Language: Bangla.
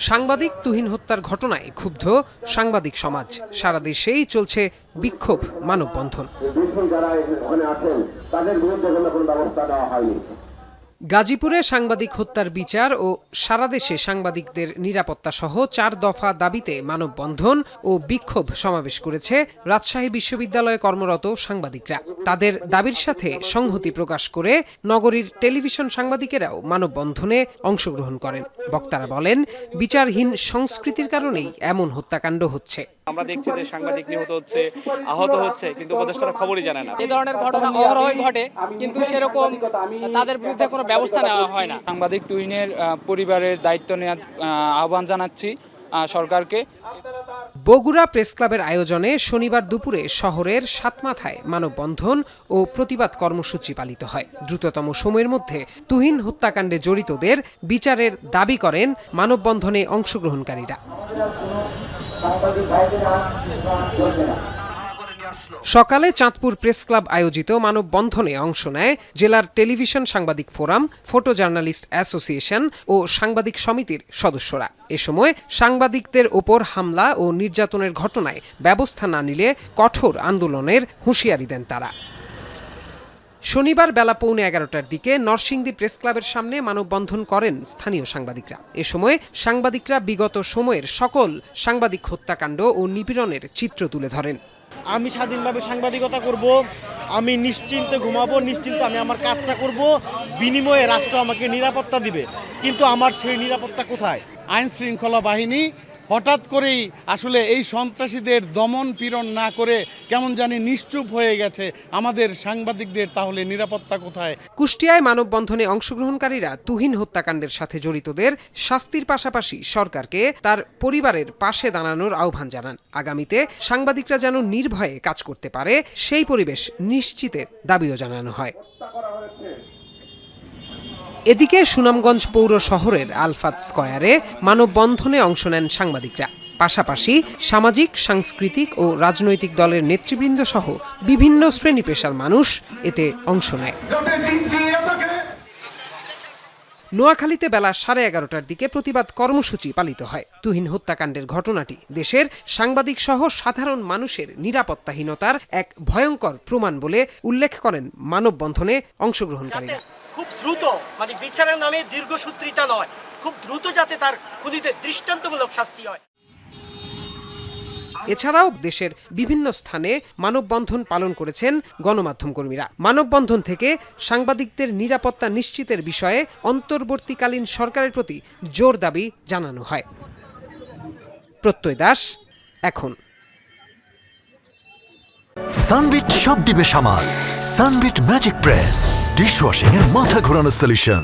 সাংবাদিক তুহিন হত্যার ঘটনায় ক্ষুব্ধ সাংবাদিক সমাজ। সারা দেশেই চলছে বিক্ষোভ, মানববন্ধন। গাজীপুরে সাংবাদিক হত্যার বিচার ও সারা দেশে সাংবাদিকদের নিরাপত্তা সহ 4 দফা দাবিতে মানববন্ধন ও বিক্ষোভ সমাবেশ করেছে রাজশাহী বিশ্ববিদ্যালয়ে কর্মরত সাংবাদিকরা। তাদের দাবির সাথে সংহতি প্রকাশ করে নগরীর টেলিভিশন সাংবাদিকেরাও মানববন্ধনে অংশগ্রহণ করেন। বক্তারা বলেন, বিচারহীন সংস্কৃতির কারণেই এমন হত্যাকাণ্ড হচ্ছে। আমরা দেখছি যে সাংবাদিক নিহত হচ্ছে, আহত হচ্ছে, কিন্তু উপদেষ্টারা খবরই জানে না। এই ধরনের ঘটনা অহরহই ঘটে, কিন্তু সেরকম তাদের বিরুদ্ধে কোনো ব্যবস্থা নেওয়া হয় না। সাংবাদিক তুহিনের পরিবারের দায়িত্ব নেওয়ার আহ্বান জানাচ্ছি সরকারকে। বগুড়া প্রেস ক্লাবের আয়োজনে শনিবার দুপুরে শহরের সাতমাথায় মানববন্ধন ও প্রতিবাদ কর্মসূচি পালিত হয়। দ্রুততম সময়ের মধ্যে তুহিন হত্যাকাণ্ডে জড়িতদের বিচারের দাবি করেন মানববন্ধনে অংশগ্রহণকারীরা। সকালে চাঁদপুর প্রেস ক্লাব আয়োজিত মানববন্ধনে অংশ নেয় জেলার টেলিভিশন সাংবাদিক ফোরাম, ফটো জার্নালিস্ট অ্যাসোসিয়েশন ও সাংবাদিক সমিতির সদস্যরা। এ সময় সাংবাদিকদের ওপর হামলা ও নির্যাতনের ঘটনায় ব্যবস্থা না নিলে কঠোর আন্দোলনের হুঁশিয়ারি দেন তারা। শনিবার বেলা 11:15টার দিকে নরসিংদী প্রেস ক্লাবের সামনে মানববন্ধন করেন স্থানীয় সাংবাদিকরা। এ সময় সাংবাদিকরা বিগত সময়ের সকল সাংবাদিক হত্যাকাণ্ড ও নিপীড়নের চিত্র তুলে ধরেন। আমি স্বাধীনভাবে সাংবাদিকতা করব, আমি নিশ্চিন্তে ঘুমাবো, নিশ্চিন্তে আমি আমার কাজটা করব, বিনিময়ে রাষ্ট্র আমাকে নিরাপত্তা দিবে, কিন্তু আমার সেই নিরাপত্তা কোথায়? আইন শৃঙ্খলা বাহিনী হঠাৎ করেই আসলে এই সন্ত্রাসীদের দমন পীড়ন না করে কেমন জানি নিশ্চুপ হয়ে গেছে। আমাদের সাংবাদিকদের তাহলে নিরাপত্তা কোথায়? কুষ্টিয়ায় মানববন্ধনে অংশগ্রহণকারীরা তুহিন হত্যাকাণ্ডের সাথে জড়িতদের শাস্তির পাশাপাশি সরকারকে তার পরিবারের পাশে দাঁড়ানোর আহ্বান জানান। আগামীতে সাংবাদিকরা যেন নির্ভয়ে কাজ করতে পারে সেই পরিবেশ নিশ্চিতের দাবিও জানানো হয়। এদিকে সুনামগঞ্জ পৌর শহরের আলফাত স্কয়ারে মানববন্ধনে অংশ নেন সাংবাদিকরা। পাশাপাশি সামাজিক, সাংস্কৃতিক ও রাজনৈতিক দলের নেতৃবৃন্দ সহ বিভিন্ন শ্রেণী পেশার মানুষ এতে অংশ নেয়। নোয়াখালীতে বেলা 11:30টার দিকে প্রতিবাদ কর্মসূচি পালিত হয়। তুহিন হত্যাকাণ্ডের ঘটনাটি দেশের সাংবাদিক সহ সাধারণ মানুষের নিরাপত্তাহীনতার এক ভয়ঙ্কর প্রমাণ বলে উল্লেখ করেন মানববন্ধনে অংশগ্রহণকারীরা। খুব দ্রুত, বিচারের নামে দীর্ঘসূত্রিতা নয়, খুব দ্রুত যাতে তার খুনিদের দৃষ্টান্তমূলক শাস্তি হয়। এছাড়াও দেশের বিভিন্ন স্থানে মানববন্ধন পালন করেছেন গণমাধ্যম কর্মীরা। মানববন্ধন থেকে সাংবাদিকদের নিরাপত্তা নিশ্চিতের বিষয়ে অন্তর্বর্তীকালীন সরকারের প্রতি জোর দাবি জানানো হয়। প্রত্যয় দাস, এখন। সানবিট সব দিবে সামাল। সানবিট ম্যাজিক প্রেস ডিশওয়াশিং এর মাথা ঘোরানো সলিউশন।